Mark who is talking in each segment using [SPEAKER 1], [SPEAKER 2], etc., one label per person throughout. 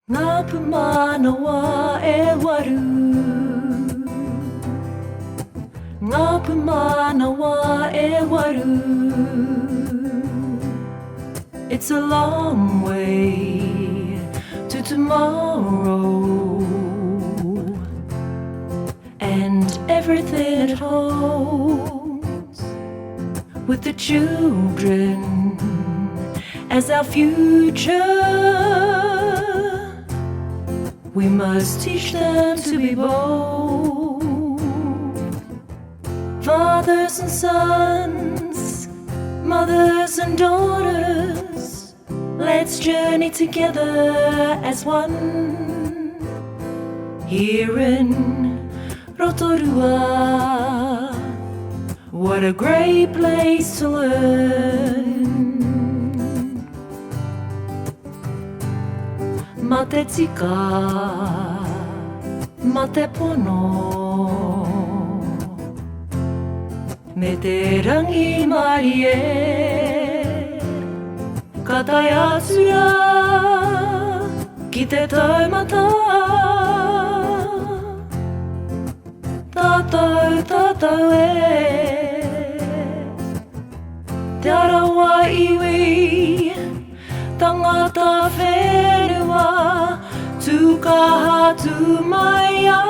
[SPEAKER 1] Ngā Pūmanawa e Waru. Ngā Pūmanawa e Waru. It's a long way to tomorrow, and everything it holds, with the children as our future. We must teach them to be bold, fathers and sons, mothers and daughters. Let's journey together as one. Here in Rotorua, what a great place to learn. Ma te tika, ma te pono, me te rangimarie, ka tai atura ki te taumata. Tātou, tātou te Arawa iwi, Tangata whenua, tu Kaha tu Maia.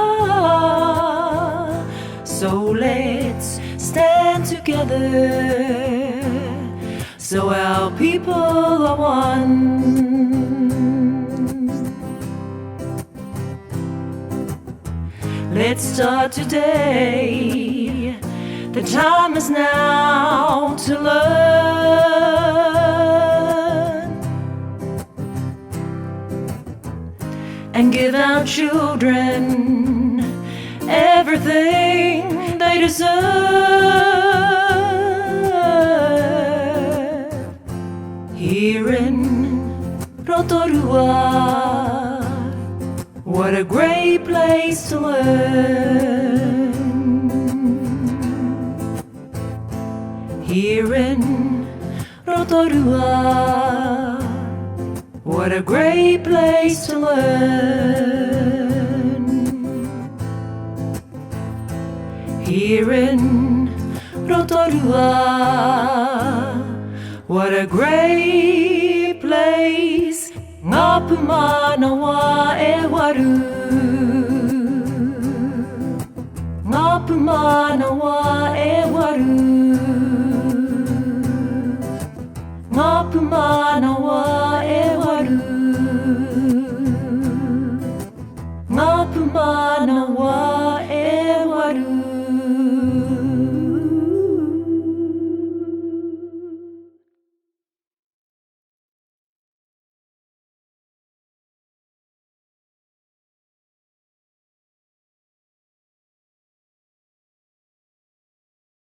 [SPEAKER 1] So let's stand together, so our people are one. Let's start today, the time is now to learn and give our children everything they deserve. Here in Rotorua, what a great place to learn. Here in Rotorua, what a great place to learn. Here in Rotorua, what a great place. Ngā Pūmanawa e Waru. Ngā Pūmanawa e